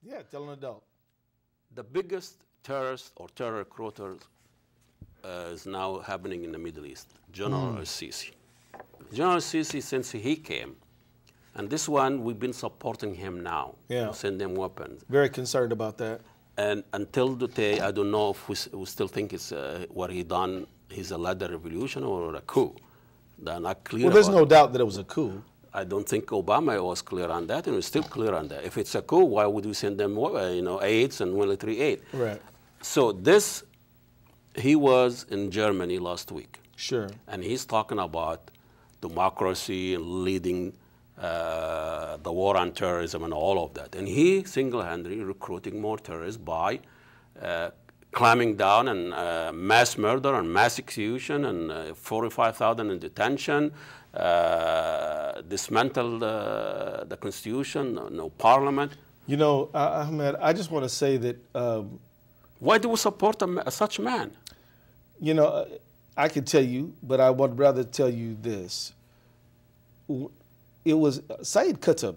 Yeah, tell an adult. The biggest terrorist or terror recruiter is now happening in the Middle East, General Al-Sisi. General Al-Sisi, since he came, and this one, we've been supporting him now, to send them weapons. Very concerned about that. And until today, I don't know if we still think it's what he done, he's led a revolution or a coup. They're not clear. Well, there's no doubt that it was a coup. I don't think Obama was clear on that, and we're still clear on that. If it's a coup, why would we send them, aids and military aid? Right. So this, he was in Germany last week. Sure. And he's talking about democracy and leading the war on terrorism and all of that. And he single-handedly recruiting more terrorists by clamping down on mass murder and mass execution and 45,000 in detention, dismantle the constitution, no parliament. You know, Ahmed, I just want to say that... why do we support such a man? You know, I could tell you, but I would rather tell you this. It was Sayyid Qutb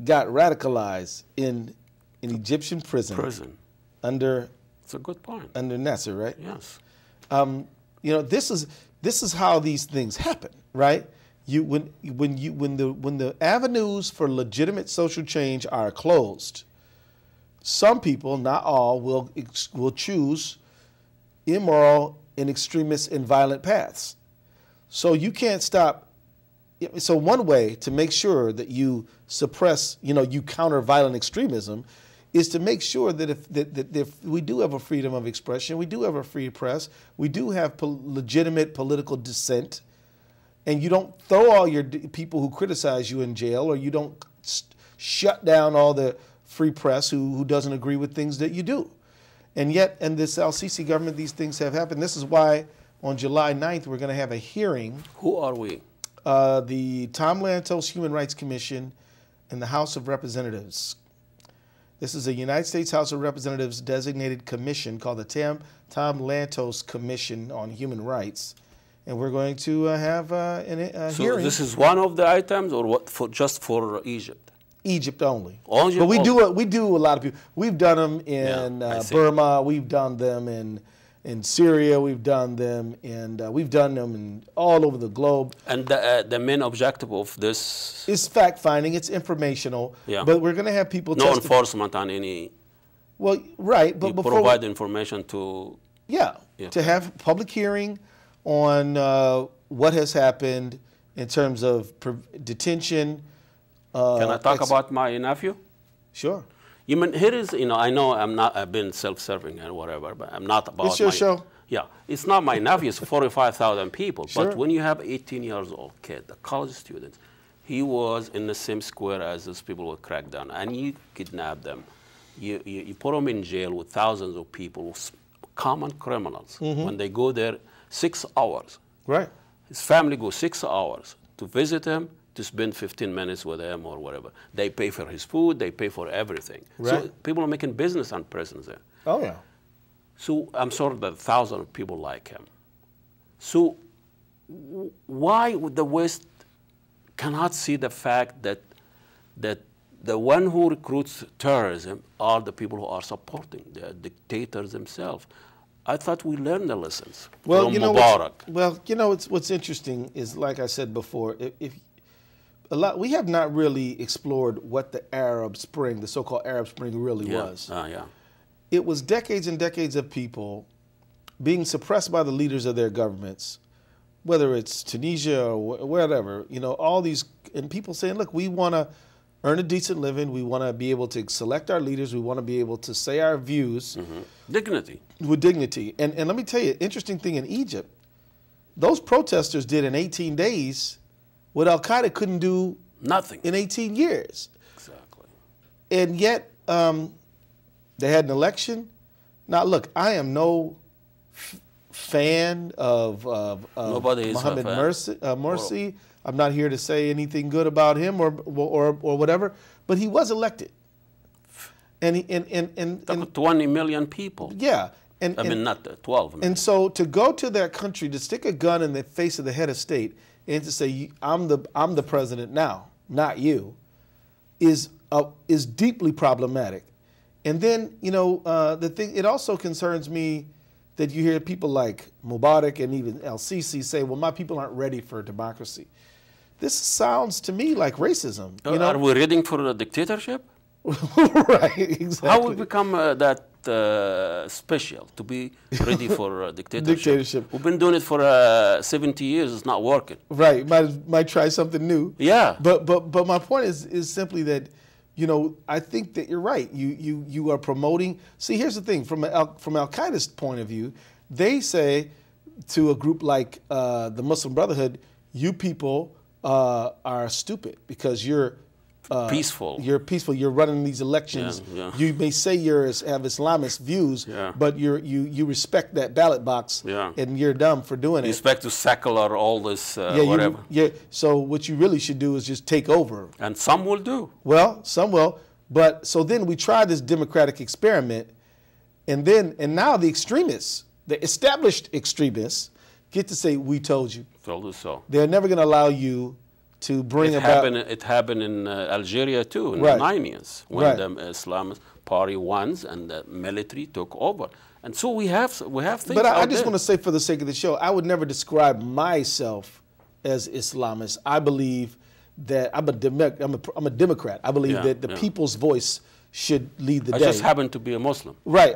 got radicalized in an Egyptian prison. Under... That's a good point. Under Nasser, right? Yes. You know, this is how these things happen, right? When the avenues for legitimate social change are closed, some people, not all, will choose immoral and extremist and violent paths. So you can't stop. So one way to make sure that you suppress, you counter violent extremism, is to make sure that if we do have a freedom of expression, we do have a free press, we do have legitimate political dissent, and you don't throw all your people who criticize you in jail, or you don't shut down all the free press who doesn't agree with things that you do. And yet, in this Al-Sisi government, these things have happened. This is why on July 9th, we're going to have a hearing. Who are we? The Tom Lantos Human Rights Commission and the House of Representatives. This is a United States House of Representatives designated commission called the Tom Lantos Commission on Human Rights. And we're going to have a hearing. So this is one of the items, or what? Just for Egypt? Egypt only. Egypt but we do a lot of people. We've done them in Burma. We've done them in Syria. We've done them in all over the globe. And the main objective of this is fact finding. It's informational. Yeah. But we're going to have people. No enforcement on any. Well, right, but you provide information to. Yeah, to have public hearing on what has happened in terms of detention. Can I talk about my nephew? Sure. You mean, here is, I know I've been self-serving and whatever, but I'm not about It's your show. Yeah, it's not my nephew, it's 45,000 people. Sure. But when you have 18 years old kid, a college student, he was in the same square as those people were cracked down, and you kidnap them. You put them in jail with thousands of people, common criminals. When they go there, 6 hours. Right. His family goes 6 hours to visit him, to spend 15 minutes with him or whatever. They pay for his food, they pay for everything. Right. So people are making business on prisons there. Oh, yeah. So I'm sure that thousands of people like him. So why would the West cannot see the fact that the one who recruits terrorism are the people who are supporting the dictators themselves? I thought we learned the lessons from Mubarak. What's interesting is, like I said before, we have not really explored what the Arab Spring, the so-called Arab Spring, really was. It was decades and decades of people being suppressed by the leaders of their governments, whether it's Tunisia or whatever, all these, and people saying, look, we want to earn a decent living, we want to be able to select our leaders, we want to be able to say our views. Dignity. With dignity. And let me tell you, interesting thing in Egypt, those protesters did in 18 days what Al-Qaeda couldn't do nothing in 18 years. Exactly. And yet, they had an election. Now, look, I am no fan of Mohammed Morsi. I'm not here to say anything good about him or whatever, but he was elected. And 20 million people. Yeah. I mean, not 12 million. And so to go to that country, to stick a gun in the face of the head of state and to say, I'm the president now, not you, is deeply problematic. And then, you know, the thing, it also concerns me that you hear people like Mubarak and even Al-Sisi say, well, my people aren't ready for democracy. This sounds to me like racism. You know? Are we ready for a dictatorship? Right, exactly. How we become that special to be ready for a dictatorship? We've been doing it for 70 years. It's not working. Right. Might try something new. Yeah. But my point is simply that, you know, I think that you're right. You are promoting. See, here's the thing. From Al-Qaeda's point of view, they say to a group like the Muslim Brotherhood, you people are stupid because you're peaceful. You're peaceful. You're running these elections. Yeah. You may say have Islamist views, but you respect that ballot box, and you're dumb for doing it. Respect to secular, all this, whatever. So what you really should do is just take over. And some will do. Well, some will. But so then we try this democratic experiment, and now the extremists, the established extremists, get to say, "We told you." Told us so. They're never going to allow you to bring about. It happened in Algeria too in the 90s when the Islamist party won and the military took over. And so we have things. But I just want to say, for the sake of the show, I would never describe myself as Islamist. I believe that I'm a Democrat. I believe that the people's voice should lead the day. I just happen to be a Muslim. Right.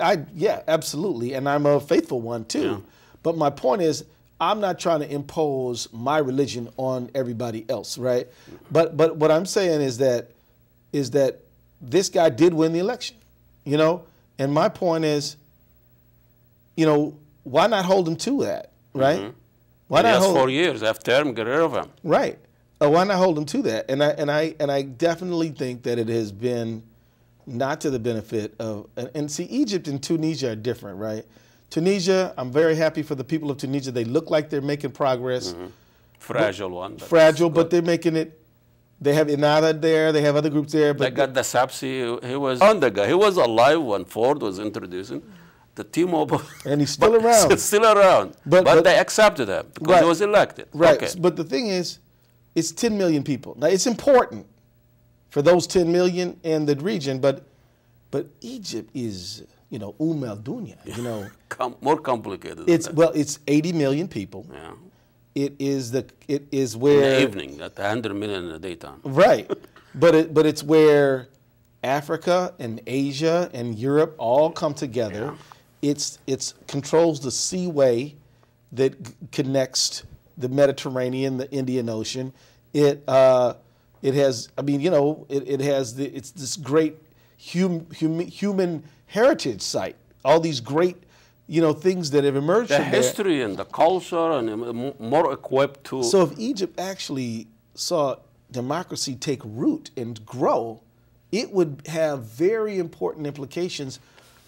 Absolutely, and I'm a faithful one too. Yeah. But my point is, I'm not trying to impose my religion on everybody else, right? But what I'm saying is that this guy did win the election, you know? And my point is, you know, why not hold him to that, right? Mm-hmm. Why not hold 4 years after him, get rid of him. Right. Why not hold him to that? And I definitely think that it has been not to the benefit of, and see, Egypt and Tunisia are different, right? Tunisia, I'm very happy for the people of Tunisia. They look like they're making progress. Mm-hmm. Fragile one. Fragile, but they're making it. They have Inada there. They have other groups there. But they got the Sapsi. He was on the guy. He was alive when Ford was introducing the T-Mobile. And he's still around. Still around. But they accepted him because he was elected. Right. Okay. But the thing is, it's 10 million people. Now, it's important for those 10 million in the region, but Egypt is, you know, al dunya, you know. More complicated. It's 80 million people. Yeah. It is where in the evening, at 100 million in the daytime. Right. But it's where Africa and Asia and Europe all come together. Yeah. It's controls the seaway that connects the Mediterranean, the Indian Ocean. It has, I mean, you know, it's this great human heritage site. All these great, you know, things that have emerged from there. The history and the culture, and more equipped to. So if Egypt actually saw democracy take root and grow, it would have very important implications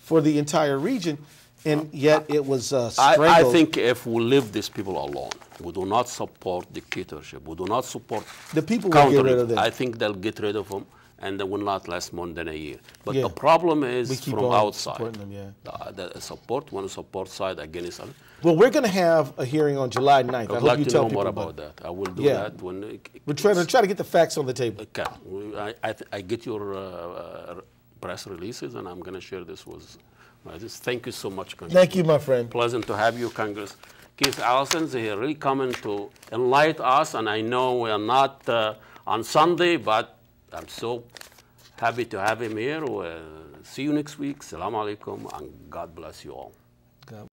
for the entire region. And yet it was strangled. I think if we leave these people alone, we do not support dictatorship, we do not support the people will get rid of them. I think they'll get rid of them, and they will not last more than a year. But the problem is from outside. Them, the support, one support side against them. Well, we're going to have a hearing on July 9th. I'd like to know more about that. I will do that when. We're trying to get the facts on the table. Okay. I get your press releases, and I'm going to share this with. Thank you so much, Congressman. Thank you, my friend. Pleasant to have you, Congress. Keith Ellison, he really coming to enlighten us, and I know we are not on Sunday, but I'm so happy to have him here. We'll see you next week. Assalamu alaikum, and God bless you all. God.